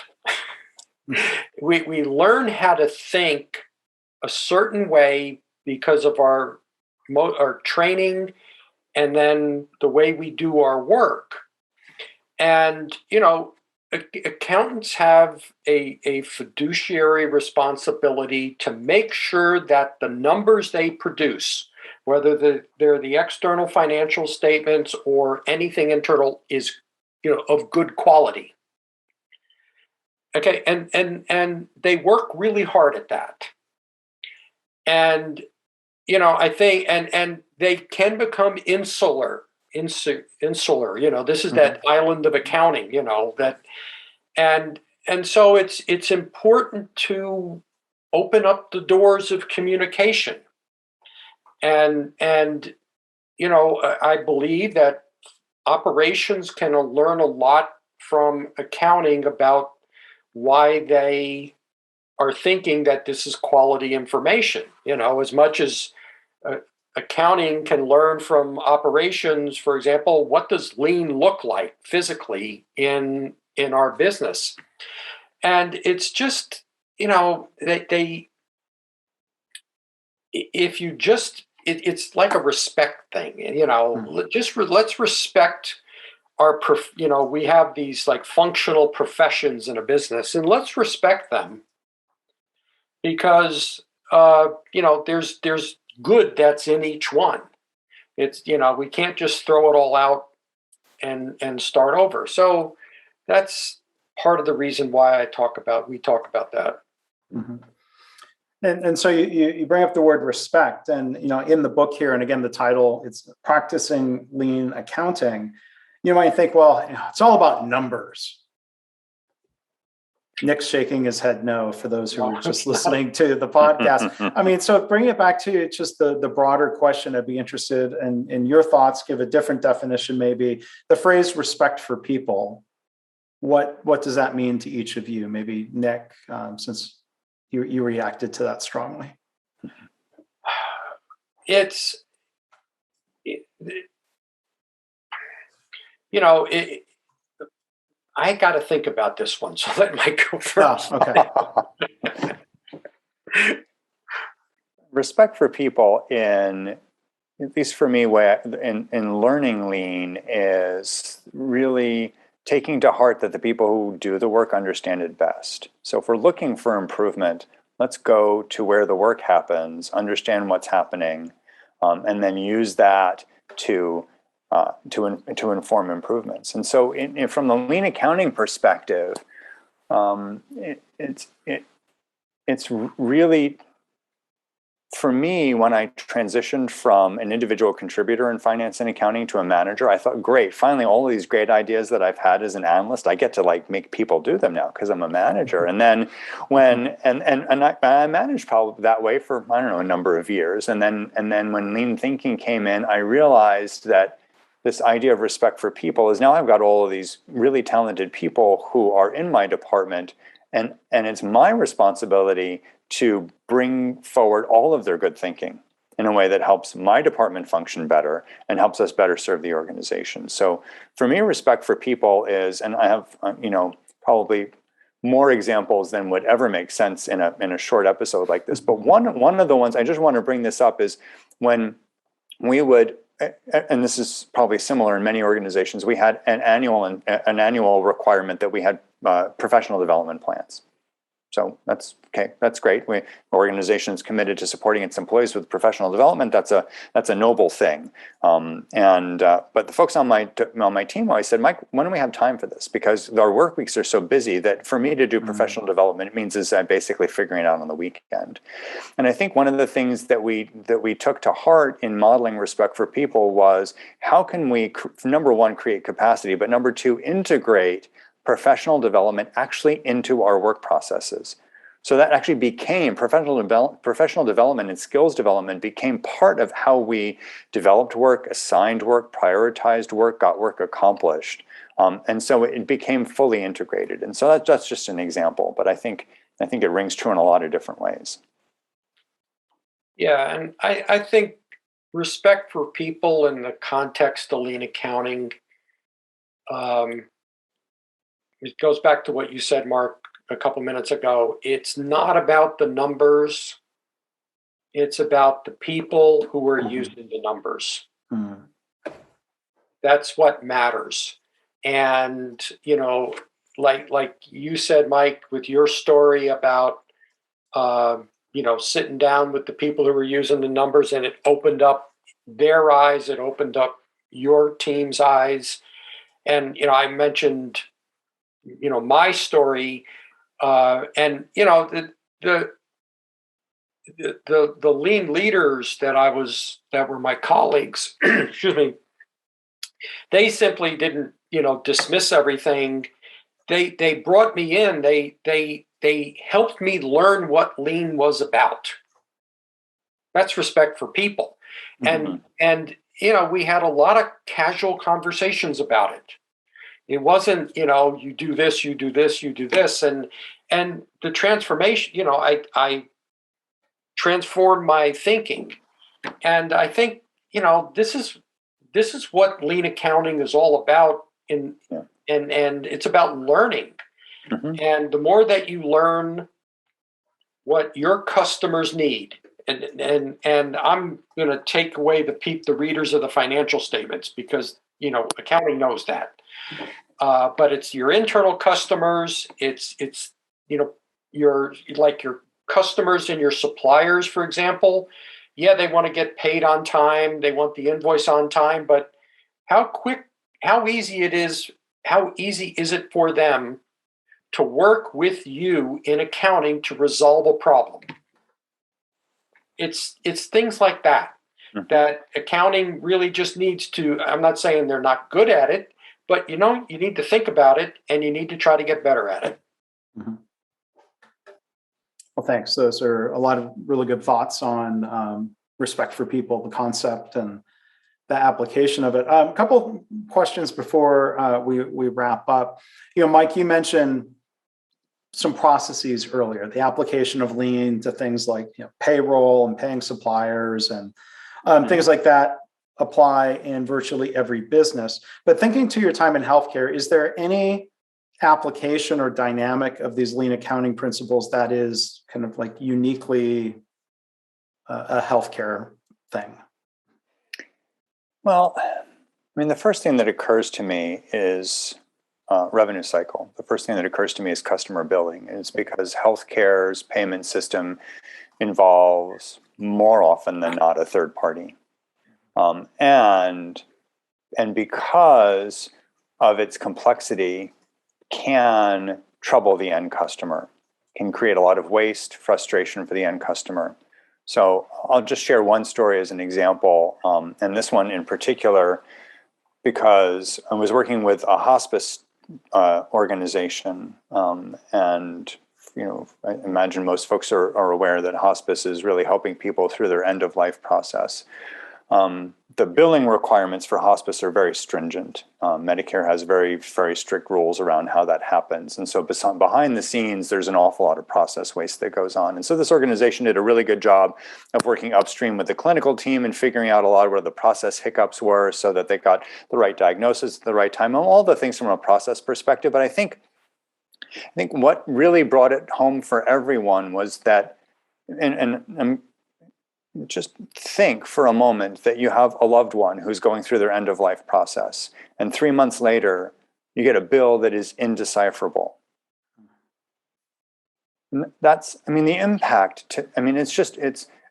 we learn how to think a certain way because of our training, and then the way we do our work. And accountants have a fiduciary responsibility to make sure that the numbers they produce, whether they're the external financial statements or anything internal, is of good quality. Okay, and they work really hard at that. And I think and they can become insular. This is that island of accounting, that and so it's important to open up the doors of communication. And I believe that operations can learn a lot from accounting about why they are thinking that this is quality information. As much as accounting can learn from operations. For example, what does lean look like physically in our business? And it's just, they if you just, it's like a respect thing. Let's respect our, we have these like functional professions in a business, and let's respect them, because there's good that's in each one. It's, we can't just throw it all out and start over. So that's part of the reason why we talk about that. Mm-hmm. And so you bring up the word respect, and in the book here, and again the title, it's Practicing Lean Accounting. You might think, well, it's all about numbers. Nick's shaking his head no, for those who are just listening to the podcast. I mean, so bring it back to just the broader question. I'd be interested in your thoughts, give a different definition maybe. The phrase respect for people, what does that mean to each of you? Maybe Nick, since you reacted to that strongly. I got to think about this one, so let Mike go first. Oh, okay. Respect for people, at least for me, in learning lean, is really taking to heart that the people who do the work understand it best. So if we're looking for improvement, let's go to where the work happens, understand what's happening, and then use that to inform improvements. And so from the lean accounting perspective, it's really, for me, when I transitioned from an individual contributor in finance and accounting to a manager, I thought, great, finally, all of these great ideas that I've had as an analyst, I get to make people do them now because I'm a manager. And then I managed probably that way for, I don't know, a number of years. And then when lean thinking came in, I realized that this idea of respect for people is now I've got all of these really talented people who are in my department, and it's my responsibility to bring forward all of their good thinking in a way that helps my department function better and helps us better serve the organization. So for me, respect for people is, and I have probably more examples than would ever make sense in a short episode like this, but one of the ones I just want to bring this up is when we would, and this is probably similar in many organizations, we had an annual requirement that we had professional development plans. So that's great. Organizations committed to supporting its employees with professional development. That's a noble thing. But the folks on my team always said, Mike, when do we have time for this? Because our work weeks are so busy that for me to do professional development, it means I'm basically figuring it out on the weekend. And I think one of the things that we took to heart in modeling respect for people was, how can we, number one, create capacity, but number two, integrate professional development actually into our work processes. So that actually became professional development and skills development became part of how we developed work, assigned work, prioritized work, got work accomplished. And so it became fully integrated. And so that's just an example, but I think it rings true in a lot of different ways. Yeah, and I think respect for people in the context of lean accounting, it goes back to what you said, Mark, a couple minutes ago. It's not about the numbers. It's about the people who are using the numbers. That's what matters. And, like you said, Mike, with your story about, sitting down with the people who were using the numbers, and it opened up their eyes, it opened up your team's eyes. And, I mentioned, my story, and the lean leaders that were my colleagues, excuse me, they simply didn't, dismiss everything. They brought me in. They helped me learn what lean was about. That's respect for people, and we had a lot of casual conversations about it. It wasn't, you do this, you do this, you do this. And the transformation, I transformed my thinking. And I think, this is what lean accounting is all about and it's about learning. Mhm. And the more that you learn what your customers need, and I'm going to take away the readers of the financial statements because accounting knows that. But it's your internal customers. It's your customers and your suppliers, for example. Yeah, they want to get paid on time. They want the invoice on time. But how easy is it for them to work with you in accounting to resolve a problem? It's things like that that accounting really just needs to. I'm not saying they're not good at it, but you need to think about it and you need to try to get better at it. Mhm. Well, thanks. Those are a lot of really good thoughts on respect for people, the concept, and the application of it. A couple questions before we wrap up. Mike, you mentioned some processes earlier, the application of lean to things like payroll and paying suppliers and things like that apply in virtually every business. But thinking to your time in healthcare, is there any application or dynamic of these lean accounting principles that is kind of like uniquely a healthcare thing? Well, the first thing that occurs to me is revenue cycle. The first thing that occurs to me is customer billing. It's because healthcare's payment system involves more often than not a third party. And because of its complexity, can trouble the end customer, can create a lot of waste, frustration for the end customer. So I'll just share one story as an example, and this one in particular, because I was working with a hospice organization, and I imagine most folks are aware that hospice is really helping people through their end of life process. The billing requirements for hospice are very stringent. Medicare has very, very strict rules around how that happens. And so behind the scenes, there's an awful lot of process waste that goes on. And so this organization did a really good job of working upstream with the clinical team and figuring out a lot of where the process hiccups were so that they got the right diagnosis at the right time, and all the things from a process perspective. But I think what really brought it home for everyone was that, and just think for a moment that you have a loved one who's going through their end of life process, and 3 months later, you get a bill that is indecipherable. That's, the impact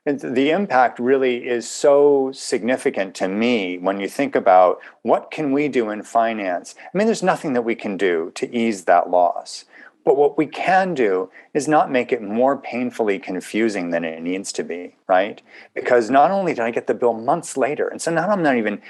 the impact really is so significant to me when you think about what can we do in finance. There's nothing that we can do to ease that loss. But what we can do is not make it more painfully confusing than it needs to be, right? Because not only did I get the bill months later, and so now I don't even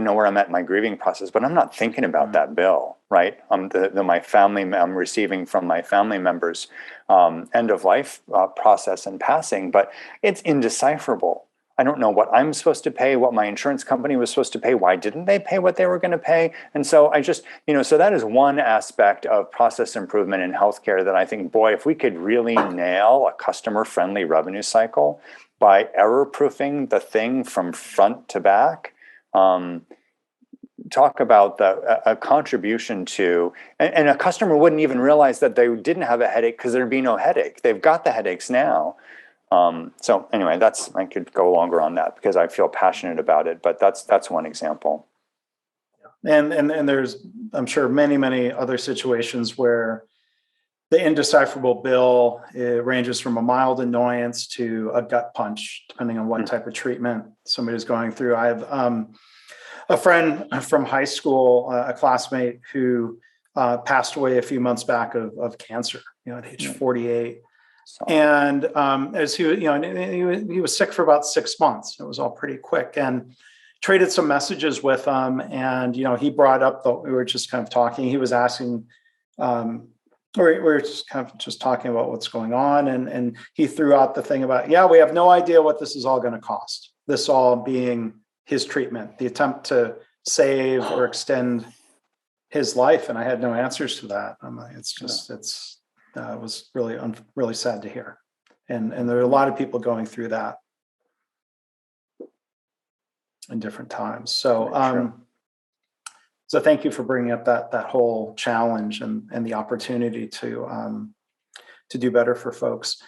know where I'm at in my grieving process, but I'm not thinking about that bill, right? I'm receiving from my family members end of life process and passing, but it's indecipherable. I don't know what I'm supposed to pay, what my insurance company was supposed to pay. Why didn't they pay what they were going to pay? And so so that is one aspect of process improvement in healthcare that I think, boy, if we could really nail a customer-friendly revenue cycle by error-proofing the thing from front to back, talk about a contribution to, and a customer wouldn't even realize that they didn't have a headache because there'd be no headache. They've got the headaches now. So anyway, I could go longer on that because I feel passionate about it, but that's one example. And there's, I'm sure, many other situations where the indecipherable bill, it ranges from a mild annoyance to a gut punch, depending on what type of treatment somebody's going through. I have a friend from high school, a classmate who passed away a few months back of cancer, at age 48. And as he was sick for about 6 months. It was all pretty quick, and traded some messages with him. And he brought up we were just kind of talking. He was asking, or we were just kind of just talking about what's going on, and he threw out the thing about, we have no idea what this is all going to cost. This all being his treatment, the attempt to save or extend his life, and I had no answers to that. It was really sad to hear, and there are a lot of people going through that. in different times. So, True. so thank you for bringing up that whole challenge and the opportunity to do better for folks.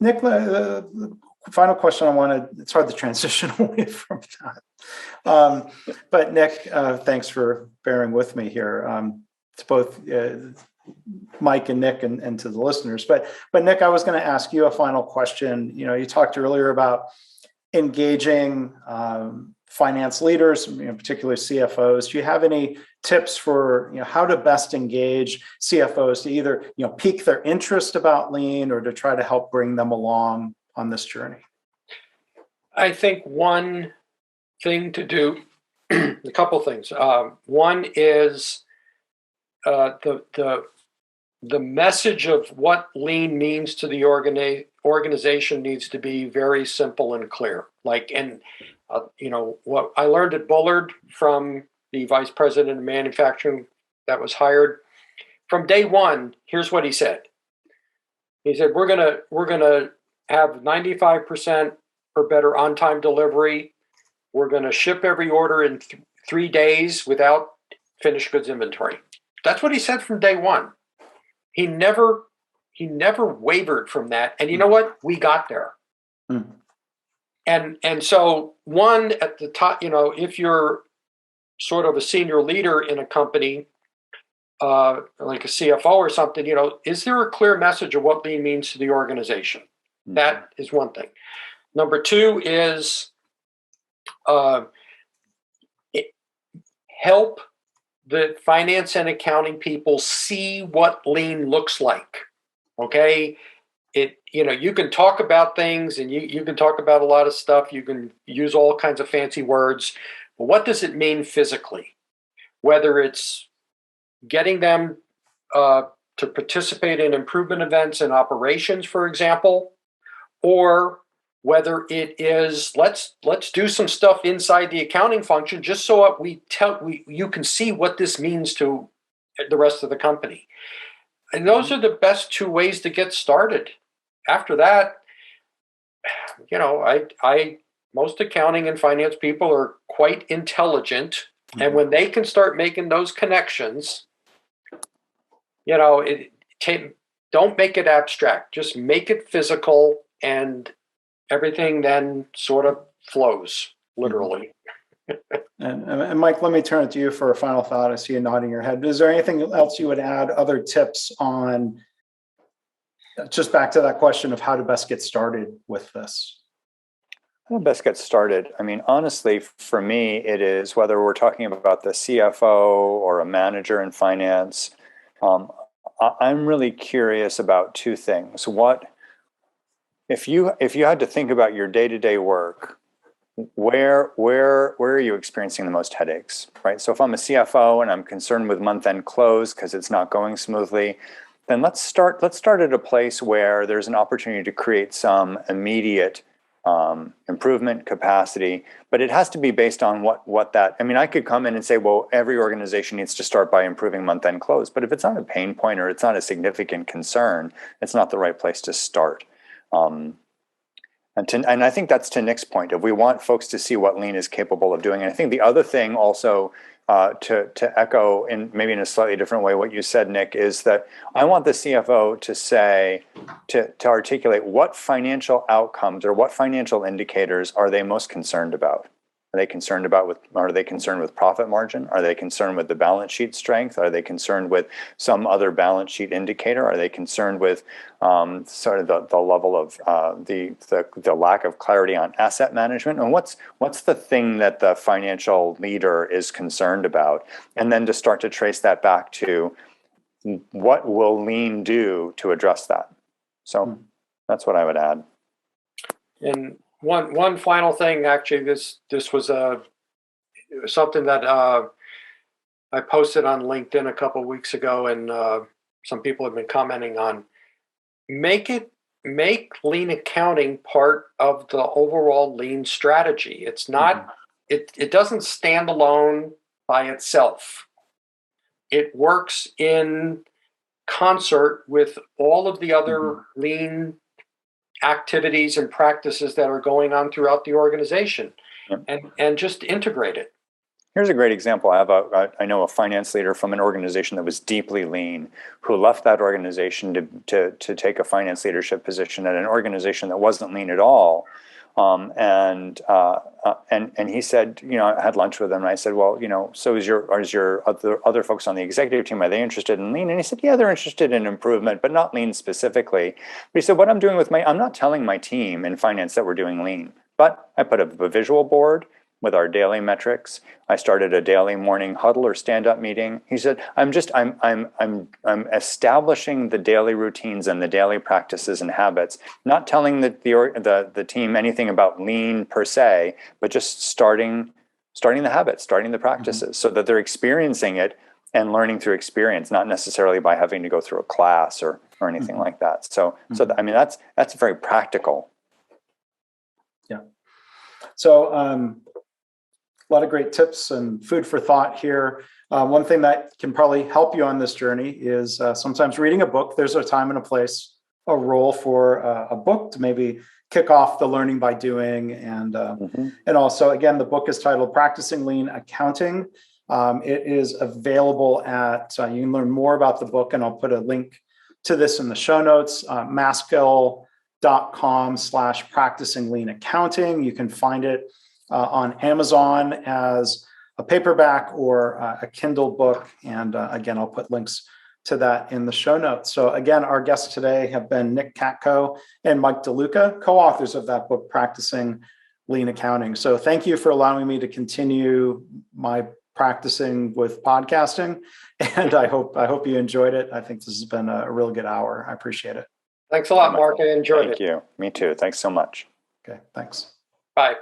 Nick, the final question I wanted, it's hard to transition away from that. But Nick, thanks for bearing with me here. To both Mike and Nick and to the listeners. But Nick, I was going to ask you a final question. You talked earlier about engaging finance leaders, particularly CFOs. Do you have any tips for how to best engage CFOs to either pique their interest about Lean or to try to help bring them along on this journey? I think one thing to do, a couple things. One is the message of what Lean means to the organization needs to be very simple and clear. What I learned at Bullard from the vice president of manufacturing that was hired from day one. Here's what he said. He said, "We're gonna have 95% or better on-time delivery. We're going to ship every order in 3 days without finished goods inventory." That's what he said from day one. He never wavered from that. And you know what? We got there. Mm. And so one at the top, if you're sort of a senior leader in a company, like a CFO or something, is there a clear message of what Lean means to the organization? Mm-hmm. That is one thing. Number two is help the finance and accounting people see what Lean looks like. Okay. You can talk about things and you can talk about a lot of stuff. You can use all kinds of fancy words, but what does it mean physically? Whether it's getting them to participate in improvement events and operations, for example, or whether it is let's do some stuff inside the accounting function just so you can see what this means to the rest of the company. And those are the best two ways to get started. After that, most accounting and finance people are quite intelligent, and when they can start making those connections, don't make it abstract. Just make it physical, and everything then sort of flows, literally. And Mike, let me turn it to you for a final thought. I see you nodding your head. Is there anything else you would add, other tips on, just back to that question of how to best get started with this? How to best get started? I mean, honestly, for me, it is whether we're talking about the CFO or a manager in finance. I'm really curious about two things. If you had to think about your day-to-day work, where are you experiencing the most headaches, right? So if I'm a CFO and I'm concerned with month-end close because it's not going smoothly, then let's start at a place where there's an opportunity to create some immediate improvement capacity, but it has to be based on what that. I mean, I could come in and say, well, every organization needs to start by improving month-end close, but if it's not a pain point or it's not a significant concern, it's not the right place to start. And I think that's to Nick's point. If we want folks to see what Lean is capable of doing, and I think the other thing also to echo in maybe in a slightly different way what you said, Nick, is that I want the CFO to say, to articulate what financial outcomes or what financial indicators are they most concerned about. Are they concerned with profit margin? Are they concerned with the balance sheet strength? Are they concerned with some other balance sheet indicator? Are they concerned with sort of the level of the lack of clarity on asset management? And what's the thing that the financial leader is concerned about? And then to start to trace that back to what will Lean do to address that? So that's what I would add. And one final thing, actually, this was something that I posted on LinkedIn a couple of weeks ago, and some people have been commenting on. Make Lean accounting part of the overall Lean strategy. It's not. It doesn't stand alone by itself. It works in concert with all of the other Lean activities and practices that are going on throughout the organization. and just integrate it. Here's a great example. I know a finance leader from an organization that was deeply lean, who left that organization to take a finance leadership position at an organization that wasn't lean at all. And he said, I had lunch with him, and I said, well, so is your other folks on the executive team, are they interested in lean? And he said, yeah, they're interested in improvement, but not lean specifically. But he said, what I'm doing I'm not telling my team in finance that we're doing lean, but I put up a visual board with our daily metrics. I started a daily morning huddle or stand-up meeting. He said, I'm establishing the daily routines and the daily practices and habits, not telling the team anything about lean per se, but just starting the habits, starting the practices, so that they're experiencing it and learning through experience, not necessarily by having to go through a class or anything like that. So I mean, that's very practical. Yeah. So a lot of great tips and food for thought here. One thing that can probably help you on this journey is sometimes reading a book. There's a time and a place, a role for a book to maybe kick off the learning by doing. And also, again, the book is titled Practicing Lean Accounting. It is available at, you can learn more about the book, and I'll put a link to this in the show notes, maskell.com/practicing lean accounting. You can find it on Amazon as a paperback or a Kindle book. And again, I'll put links to that in the show notes. So again, our guests today have been Nick Katko and Mike DeLuca, co-authors of that book, Practicing Lean Accounting. So thank you for allowing me to continue my practicing with podcasting. And I hope you enjoyed it. I think this has been a really good hour. I appreciate it. Thanks a lot, Mark. I enjoyed it. Thank you. Me too. Thanks so much. Okay, thanks. Bye.